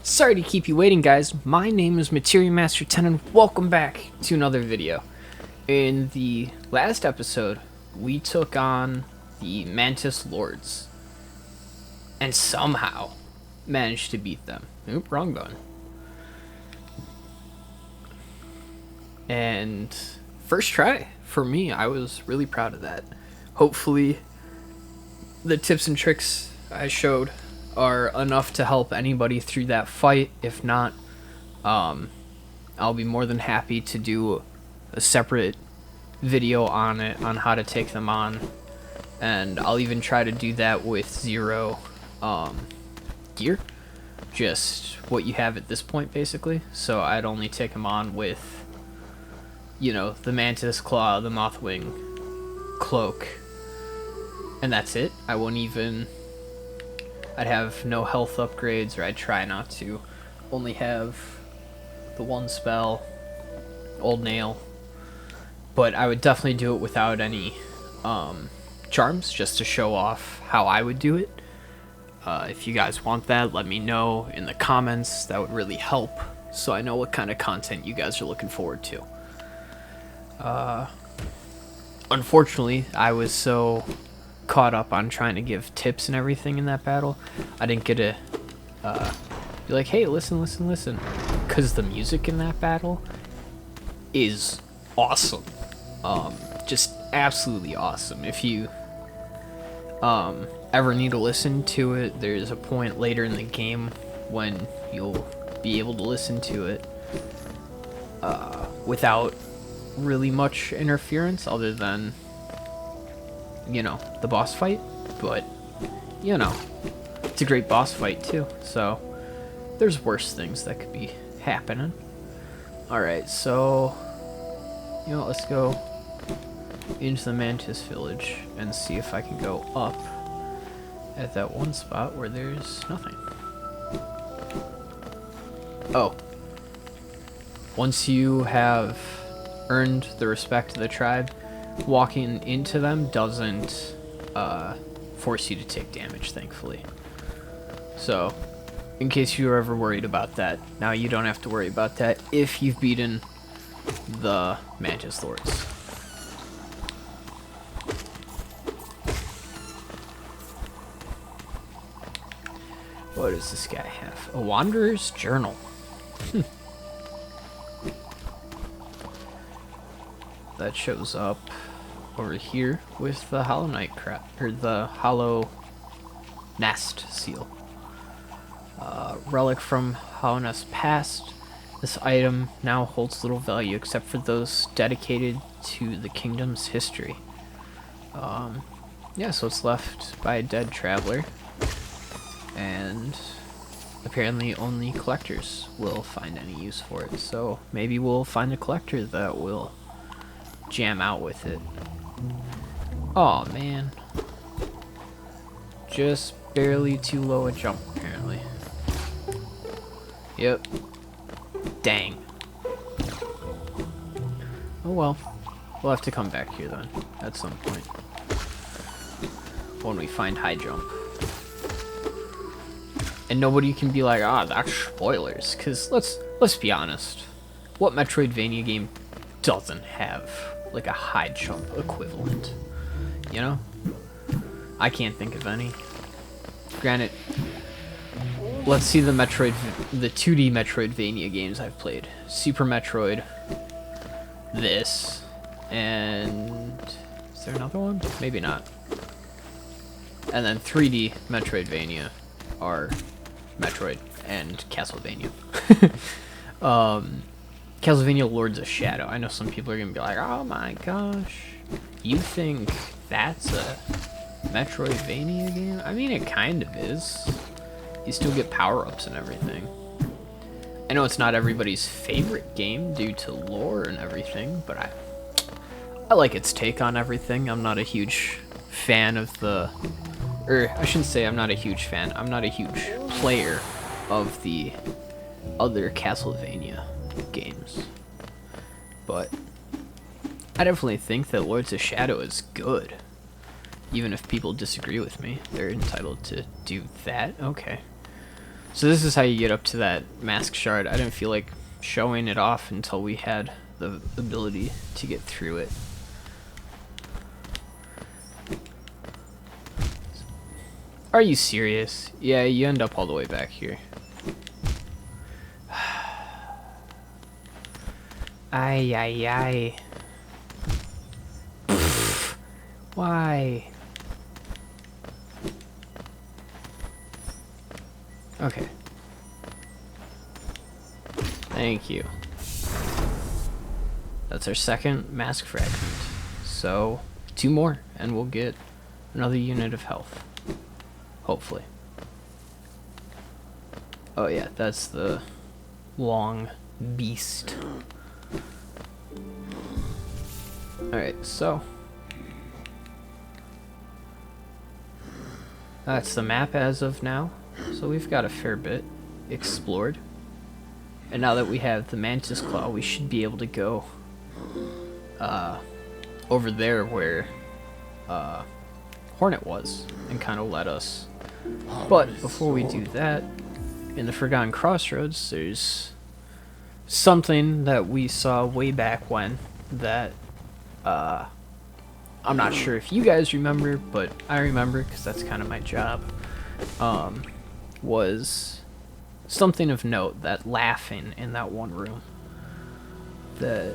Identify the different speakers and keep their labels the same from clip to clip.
Speaker 1: Sorry to keep you waiting, guys. My name is Materia Master 10 and welcome back to another video. In the last episode, we took on the Mantis Lords and somehow managed to beat them. Oop, wrong button. And first try for me, I was really proud of that. Hopefully the tips and tricks I showed are enough to help anybody through that fight. If not, I'll be more than happy to do a separate video on it, on how to take them on, and I'll even try to do that with zero gear, just what you have at this point basically. So I'd only take them on with, you know, the Mantis Claw, the Mothwing Cloak, and that's it. I won't even, I'd have no health upgrades, or I'd try not to. Only have the one spell, Old Nail, but I would definitely do it without any charms, just to show off how I would do it. If you guys want that, let me know in the comments. That would really help, so I know what kind of content you guys are looking forward to. Unfortunately, I was so caught up on trying to give tips and everything in that battle, I didn't get to be like, hey, listen, because the music in that battle is awesome. Just absolutely awesome. If you ever need to listen to it, there's a point later in the game when you'll be able to listen to it without really much interference other than, you know, the boss fight. But, you know, it's a great boss fight too, so there's worse things that could be happening. Alright, so, you know, let's go into the Mantis village and see if I can go up at that one spot where there's nothing. Oh, once you have earned the respect of the tribe, walking into them doesn't force you to take damage, thankfully. So, in case you were ever worried about that, now you don't have to worry about that if you've beaten the Mantis Lords. What does this guy have? A Wanderer's Journal. That shows up over here with the Hollownest or the Hollownest seal. Relic from Hollownest past. This item now holds little value except for those dedicated to the kingdom's history. Yeah, so it's left by a dead traveler, and apparently only collectors will find any use for it. So maybe we'll find a collector that will jam out with it. Oh man, just barely too low a jump apparently. Yep. Dang. Oh well, we'll have to come back here then at some point when we find high jump. And nobody can be like, ah, that's spoilers, because let's be honest, what Metroidvania game doesn't have like a high jump equivalent? You know, I can't think of any. Granted, let's see the 2D Metroidvania games I've played. Super Metroid, this, and is there another one? Maybe not. And then 3D Metroidvania are Metroid and Castlevania. Castlevania Lords of Shadow. I know some people are gonna be like, oh my gosh, you think that's a Metroidvania game? I mean, it kind of is. You still get power-ups and everything. I know it's not everybody's favorite game due to lore and everything, but I like its take on everything. I'm not a huge fan of the, or I shouldn't say I'm not a huge fan. I'm not a huge player of the other Castlevania games, but I definitely think that Lords of Shadow is good. Even if people disagree with me, they're entitled to do that. Okay. So this is how you get up to that mask shard. I didn't feel like showing it off until we had the ability to get through it. Are you serious? Yeah, you end up all the way back here. Ay, ay, ay. Pfft. Why? Okay. Thank you. That's our second mask fragment. So, 2 more, and we'll get another unit of health. Hopefully. Oh yeah, that's the long beast. Alright, so that's the map as of now. So we've got a fair bit explored. And now that we have the Mantis Claw, we should be able to go over there where Hornet was and kind of let us. But before we do that, in the Forgotten Crossroads, there's something that we saw way back when that I'm not sure if you guys remember, but I remember because that's kind of my job. Was something of note, that laughing in that one room that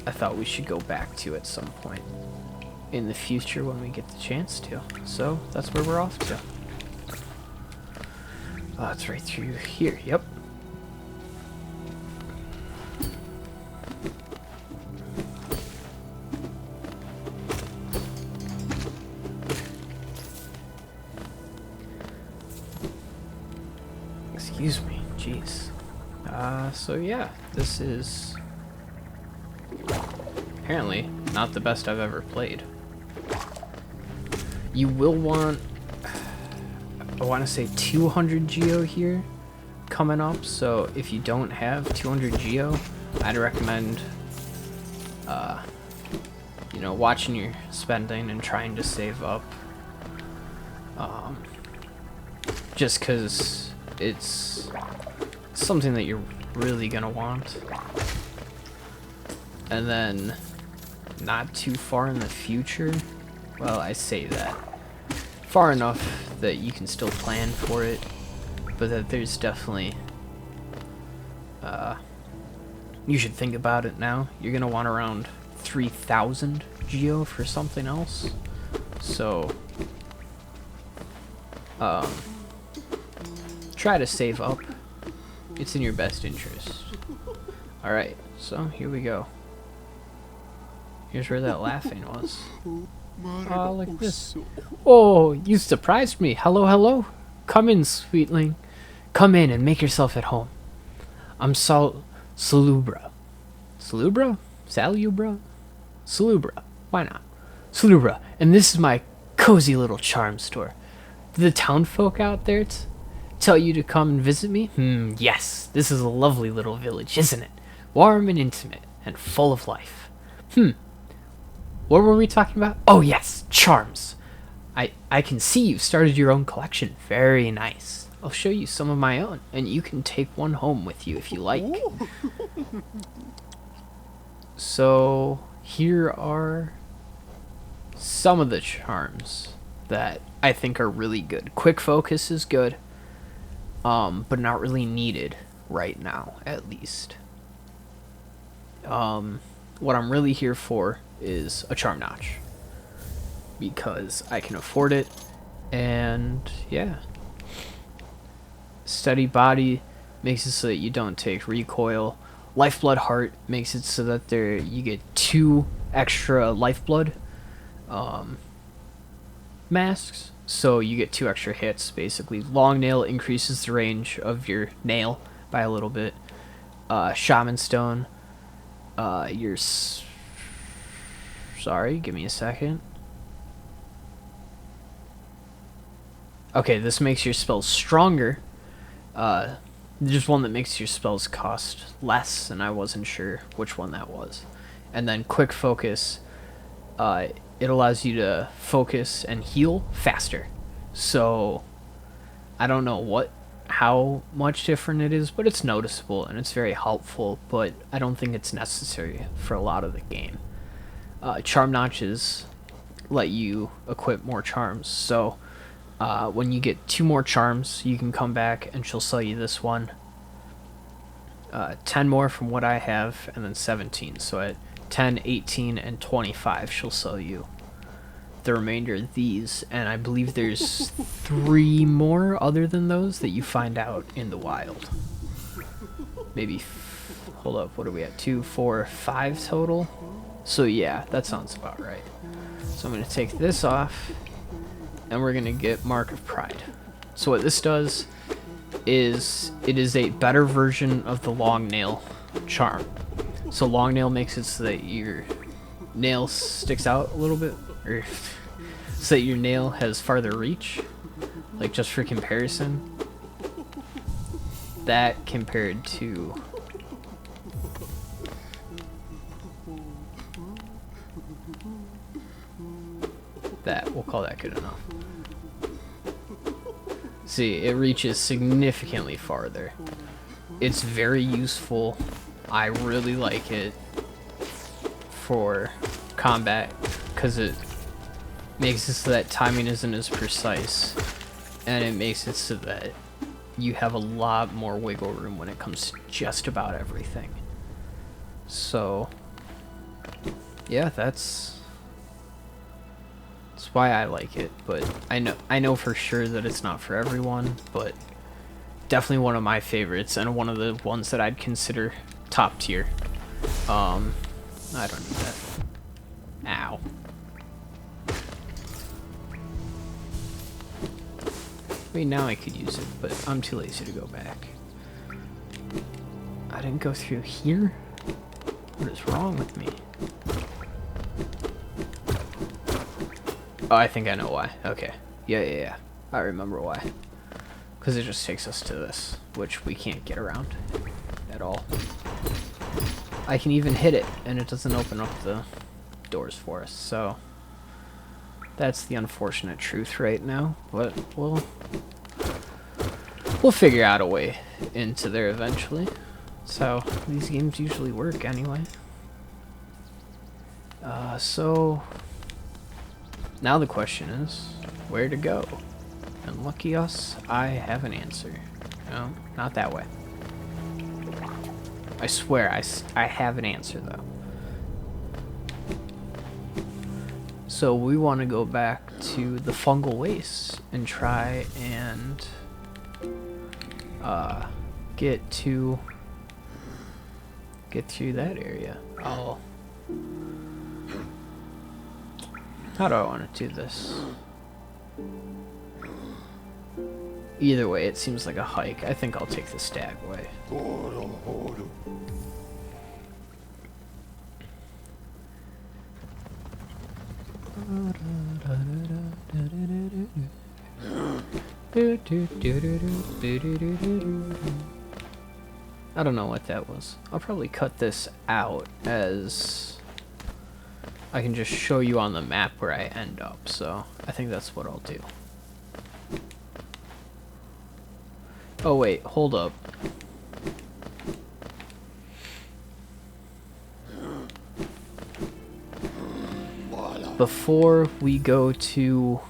Speaker 1: I thought we should go back to at some point in the future when we get the chance to. So that's where we're off to. Oh, it's right through here. Yep. Excuse me. Jeez. So yeah, this is apparently not the best I've ever played. You will want, I want to say 200 geo here coming up, so if you don't have 200 geo, I'd recommend you know, watching your spending and trying to save up, just because it's something that you're really gonna want. And then not too far in the future, well, I say that far enough that you can still plan for it, but that there's definitely you should think about it now. You're gonna want around 3,000 geo for something else, so try to save up. It's in your best interest. Alright, so here we go. Here's where that laughing was. Oh, look at this. Oh, you surprised me. Hello, hello. Come in, sweetling. Come in and make yourself at home. I'm Sulbra. Sulbra? Salubra? Sulbra. Why not? Sulbra. And this is my cozy little charm store. Do the townfolk out there tell you to come and visit me? Yes. This is a lovely little village, isn't it? Warm and intimate and full of life. What were we talking about? Oh yes, charms. I can see you started your own collection. Very nice. I'll show you some of my own, and you can take one home with you if you like. So here are some of the charms that I think are really good. Quick focus is good, but not really needed right now, at least. What I'm really here for is a charm notch, because I can afford it, and yeah. Steady body makes it so that you don't take recoil. Lifeblood heart makes it so that you get 2 extra lifeblood masks, so you get 2 extra hits basically. Long nail increases the range of your nail by a little bit. Shaman stone, sorry, give me a second. Okay, this makes your spells stronger. There's one that makes your spells cost less, and I wasn't sure which one that was. And then quick focus, it allows you to focus and heal faster. So I don't know what how much different it is, but it's noticeable and it's very helpful, but I don't think it's necessary for a lot of the game. Charm notches let you equip more charms, so when you get 2 more charms, you can come back and she'll sell you this one. 10 more from what I have, and then 17. So at 10, 18, and 25, she'll sell you the remainder of these. And I believe there's 3 more other than those that you find out in the wild. Maybe, hold up, what are we at? 2, 4, 5 total? So yeah, that sounds about right. So I'm going to take this off, and we're going to get Mark of Pride. So what this does is it is a better version of the long nail charm. So long nail makes it so that your nail sticks out a little bit, or so that your nail has farther reach. Like, just for comparison, that compared to that, we'll call that good enough. See, it reaches significantly farther. It's very useful. I really like it for combat because it makes it so that timing isn't as precise, and it makes it so that you have a lot more wiggle room when it comes to just about everything. So yeah, that's why I like it, but I know for sure that it's not for everyone, but definitely one of my favorites and one of the ones that I'd consider top tier. I don't need that. Ow. I mean, now I could use it, but I'm too lazy to go back. I didn't go through here? What is wrong with me? Oh, I think I know why. Okay. Yeah. I remember why. Because it just takes us to this, which we can't get around at all. I can even hit it, and it doesn't open up the doors for us, so that's the unfortunate truth right now, but we'll figure out a way into there eventually. That's how these games usually work anyway. So now the question is, where to go? And lucky us, I have an answer. No, not that way. I swear, I have an answer, though. So we want to go back to the Fungal Waste and try and get through that area. Oh. How do I want to do this? Either way, it seems like a hike. I think I'll take the stag way. I don't know what that was. I'll probably cut this out as I can just show you on the map where I end up, so I think that's what I'll do. Oh wait, hold up. Before we go to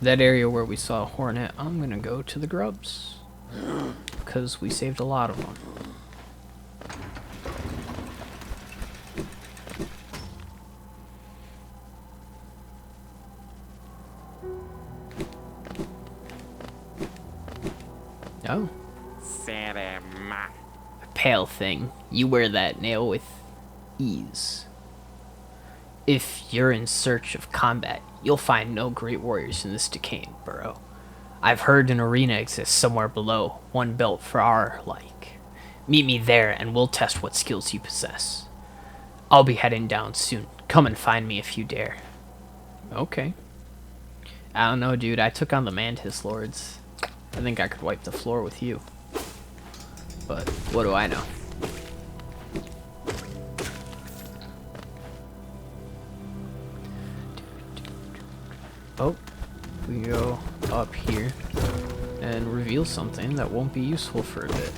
Speaker 1: that area where we saw a Hornet, I'm gonna go to the Grubs because we saved a lot of them. Oh. Pale thing, you wear that nail with ease. If you're in search of combat, you'll find no great warriors in this decaying burrow. I've heard an arena exists somewhere below, one built for our like. Meet me there and we'll test what skills you possess. I'll be heading down soon. Come and find me if you dare. Okay. I don't know, dude. I took on the Mantis Lords. I think I could wipe the floor with you. But what do I know? Oh. we go up here and reveal something that won't be useful for a bit.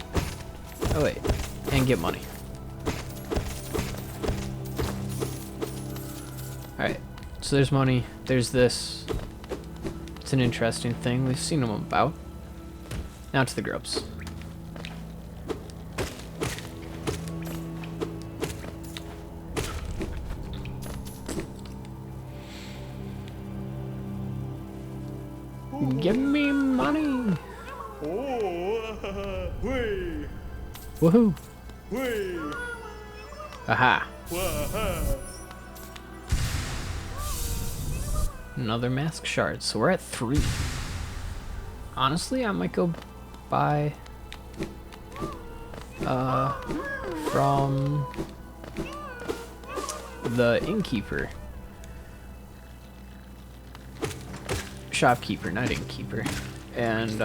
Speaker 1: Oh wait, and get money. Alright, so there's money, there's this. It's an interesting thing, we've seen them about. Now to the grubs. Give me money! Woohoo! Aha! Another mask shard, so we're at 3. Honestly, I might go buy from the innkeeper. Shopkeeper, not innkeeper. And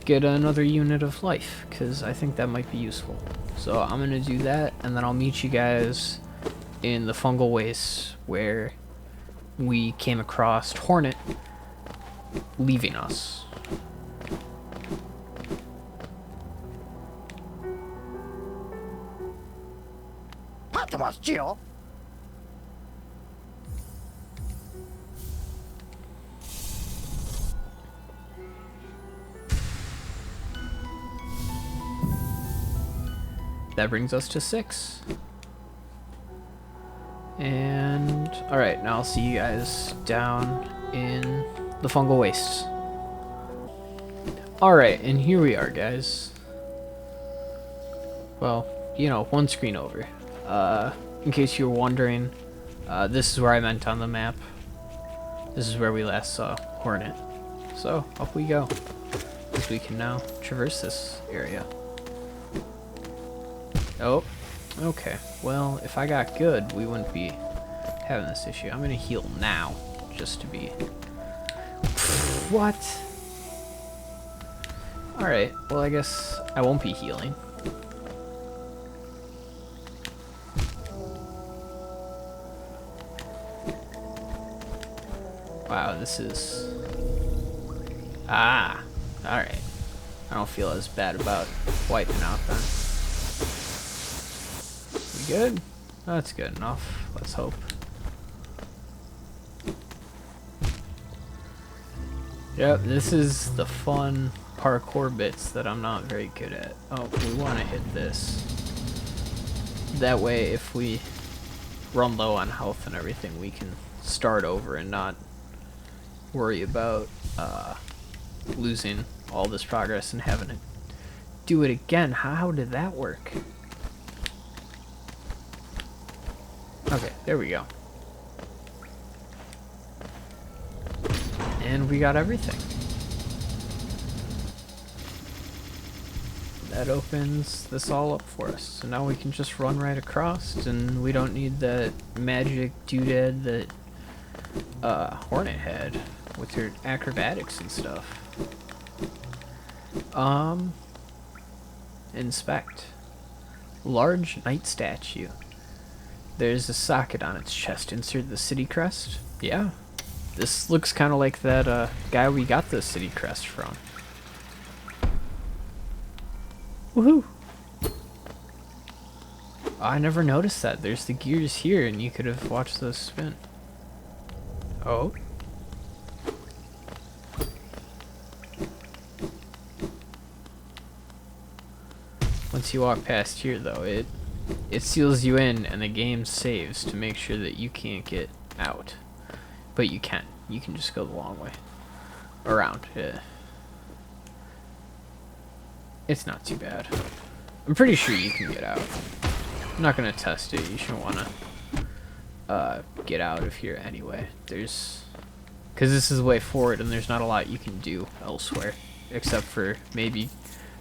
Speaker 1: get another unit of life, because I think that might be useful. So I'm gonna do that, and then I'll meet you guys in the Fungal Waste, where we came across Hornet leaving us. That brings us to 6. And alright, now I'll see you guys down in the Fungal Wastes. Alright, and here we are, guys. Well, you know, one screen over. In case you were wondering, this is where I meant on the map. This is where we last saw Hornet. So, up we go. As we can now traverse this area. Oh, okay. Well, if I got good, we wouldn't be having this issue. I'm gonna heal now, just to be... What? Alright, well I guess I won't be healing. Wow, this is... Ah, alright. I don't feel as bad about wiping out then. We good? That's good enough. Let's hope. Yep, this is the fun parkour bits that I'm not very good at. Oh, we want to hit this. That way, if we run low on health and everything, we can start over and not worry about losing all this progress and having to do it again. How did that work? Okay, there we go. And we got everything. That opens this all up for us. So now we can just run right across, and we don't need that magic doodad that Hornet had with her acrobatics and stuff. Inspect. Large knight statue. There's a socket on its chest. Insert the city crest. Yeah. This looks kind of like that guy we got the city crest from. Woohoo! Oh, I never noticed that. There's the gears here, and you could have watched those spin. Oh. Once you walk past here, though, it seals you in, and the game saves to make sure that you can't get out. But you can. You can just go the long way. Around. Yeah. It's not too bad. I'm pretty sure you can get out. I'm not going to test it. You shouldn't want to get out of here anyway. Because this is the way forward, and there's not a lot you can do elsewhere. Except for maybe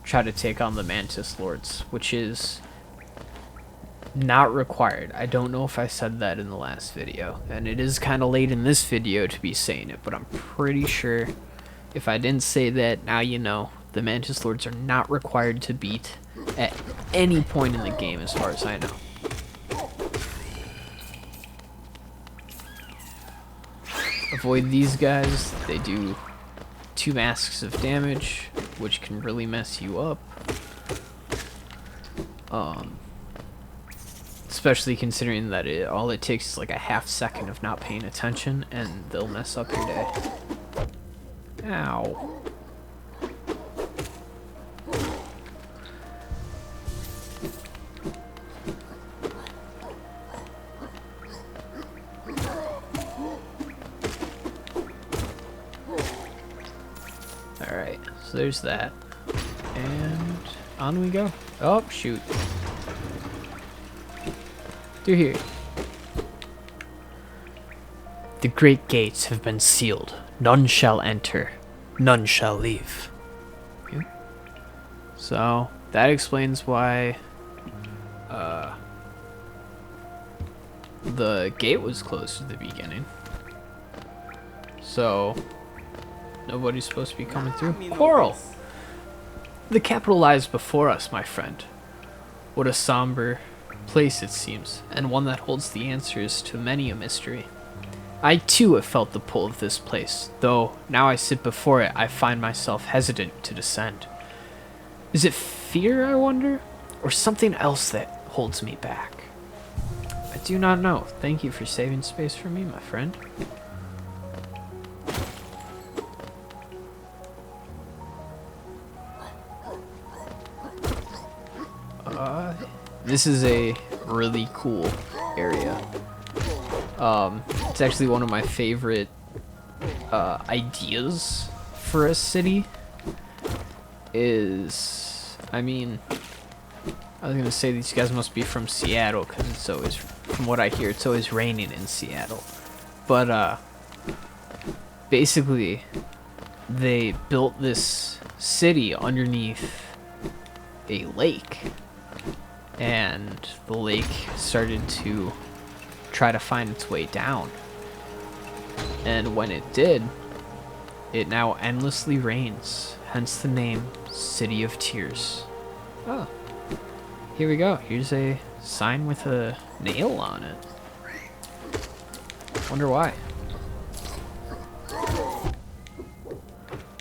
Speaker 1: try to take on the Mantis Lords, which is not required. I don't know if I said that in the last video, and it is kind of late in this video to be saying it, but I'm pretty sure if I didn't say that, now you know. The Mantis Lords are not required to beat at any point in the game as far as I know. avoid these guys. They do 2 masks of damage, which can really mess you up. Especially considering that all it takes is like a half second of not paying attention and they'll mess up your day. Ow. Alright, so there's that. And on we go. Oh, shoot. Through here. The great gates have been sealed. None shall enter. None shall leave. Okay. So, that explains why the gate was closed at the beginning. So, nobody's supposed to be coming through. Quarrel! The capital lies before us, my friend. What a somber place it seems, and one that holds the answers to many a mystery. I too have felt the pull of this place, though now I sit before it I find myself hesitant to descend. Is it fear, I wonder, or something else that holds me back? I do not know. Thank you for saving space for me, my friend. This is a really cool area. It's actually one of my favorite ideas for a city. I mean, I was gonna say these guys must be from Seattle because it's always, from what I hear, it's always raining in Seattle. But basically, they built this city underneath a lake. And the lake started to try to find its way down. And when it did, it now endlessly rains, hence the name City of Tears. Oh, here we go. Here's a sign with a nail on it. Wonder why.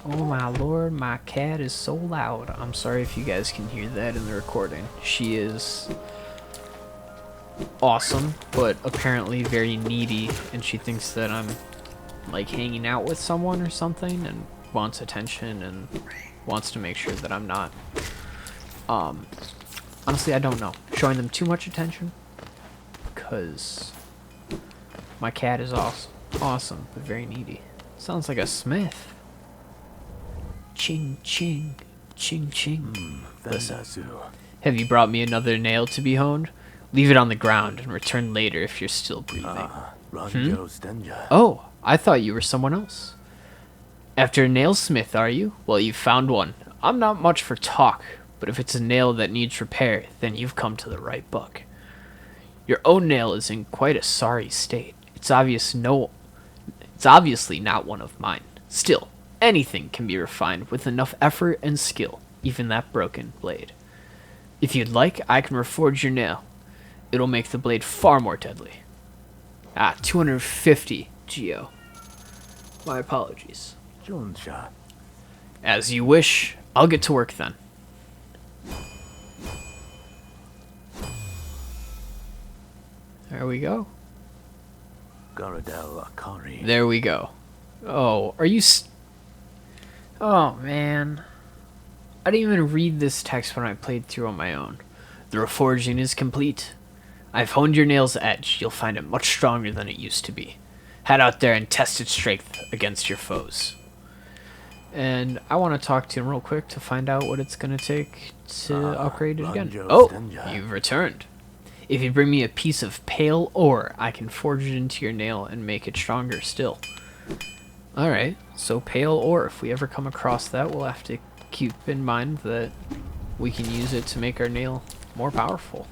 Speaker 1: Oh my lord, my cat is so loud. I'm sorry if you guys can hear that in the recording. She is awesome, but apparently very needy, and she thinks that I'm like hanging out with someone or something and wants attention and wants to make sure that I'm not. Honestly, I don't know. Showing them too much attention, because my cat is awesome, but very needy. Sounds like a smith. Ching, ching, ching, ching. Listen, have you brought me another nail to be honed? Leave it on the ground and return later if you're still breathing. Oh, I thought you were someone else. After a nailsmith, are you? Well, you've found one. I'm not much for talk, but if it's a nail that needs repair, then you've come to the right book. Your own nail is in quite a sorry state. It's obviously not one of mine. Still, anything can be refined with enough effort and skill, even that broken blade. If you'd like, I can reforge your nail. It'll make the blade far more deadly. 250 Geo. My apologies. As you wish. I'll get to work then. There we go. There we go. Oh, are you... Oh, man. I didn't even read this text when I played through on my own. The reforging is complete. I've honed your nail's edge. You'll find it much stronger than it used to be. Head out there and test its strength against your foes. And I want to talk to him real quick to find out what it's going to take to upgrade it again. Oh, you've returned. If you bring me a piece of pale ore, I can forge it into your nail and make it stronger still. Alright, so pale ore. If we ever come across that, we'll have to keep in mind that we can use it to make our nail more powerful.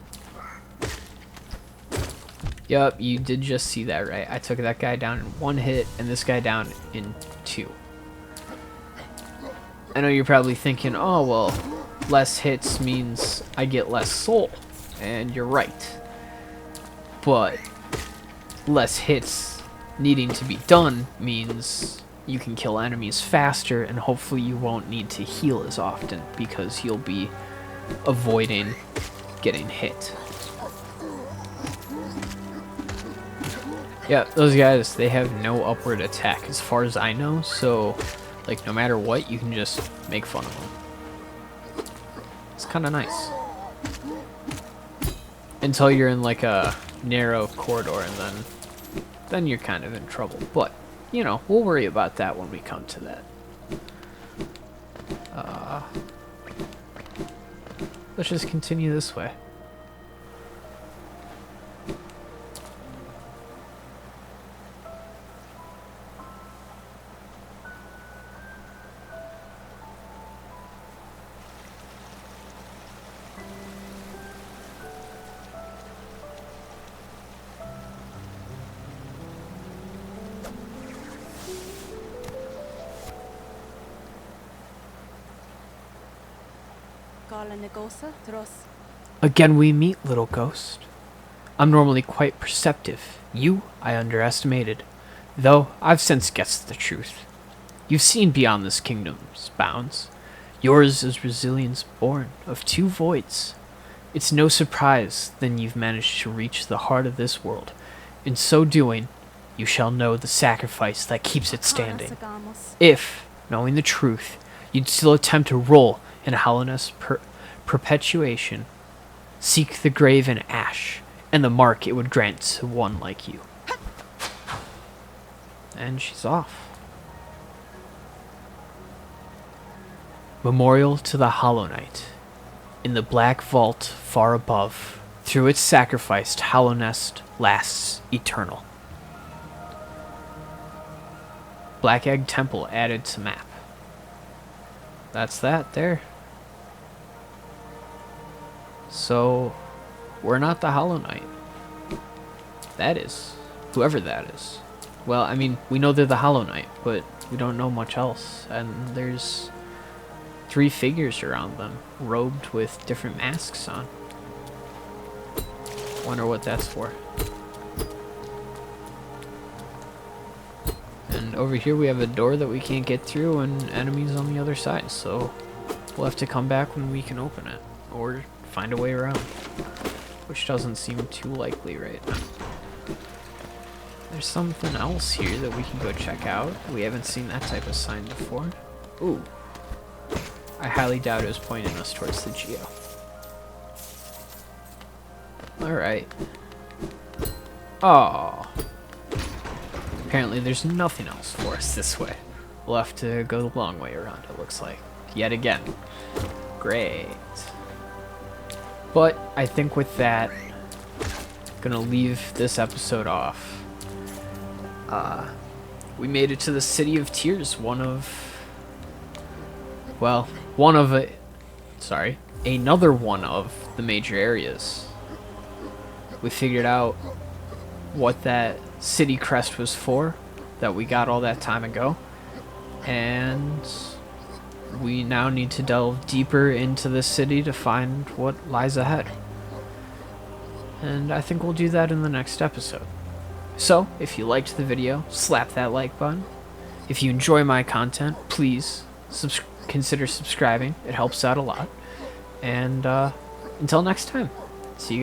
Speaker 1: Yup, you did just see that, right? I took that guy down in 1 hit and this guy down in 2. I know you're probably thinking, oh, well, less hits means I get less soul. And you're right. But less hits needing to be done means you can kill enemies faster, and hopefully you won't need to heal as often because you'll be avoiding getting hit. Yeah, those guys, they have no upward attack as far as I know, so like no matter what, you can just make fun of them. It's kind of nice. Until you're in like a narrow corridor, and then you're kind of in trouble. But, you know, we'll worry about that when we come to that. Let's just continue this way. Again we meet, little ghost. I'm normally quite perceptive. You, I underestimated. Though, I've since guessed the truth. You've seen beyond this kingdom's bounds. Yours is resilience born of two voids. It's no surprise then you've managed to reach the heart of this world. In so doing, you shall know the sacrifice that keeps it standing. If, knowing the truth, you'd still attempt to roll in Hollownest perpetuation, seek the grave in ash, and the mark it would grant to one like you. And she's off. Memorial to the Hollow Knight. In the black vault far above, through its sacrificed Hollownest lasts eternal. Black Egg Temple added to map. That's that there. So, we're not the Hollow Knight. That is. Whoever that is. Well, I mean, we know they're the Hollow Knight, but we don't know much else. And there's 3 figures around them, robed with different masks on. Wonder what that's for. And over here we have a door that we can't get through and enemies on the other side, so we'll have to come back when we can open it. Or find a way around. Which doesn't seem too likely right now. There's something else here that we can go check out. We haven't seen that type of sign before. Ooh. I highly doubt it was pointing us towards the Geo. Alright. Oh. Apparently there's nothing else for us this way. We'll have to go the long way around, it looks like. Yet again. Great. But I think with that, gonna leave this episode off. We made it to the City of Tears, another one of the major areas. We figured out what that city crest was for, that we got all that time ago, and we now need to delve deeper into the city to find what lies ahead. And I think we'll do that in the next episode. So, if you liked the video, slap that like button. If you enjoy my content, please consider subscribing. It helps out a lot. And until next time.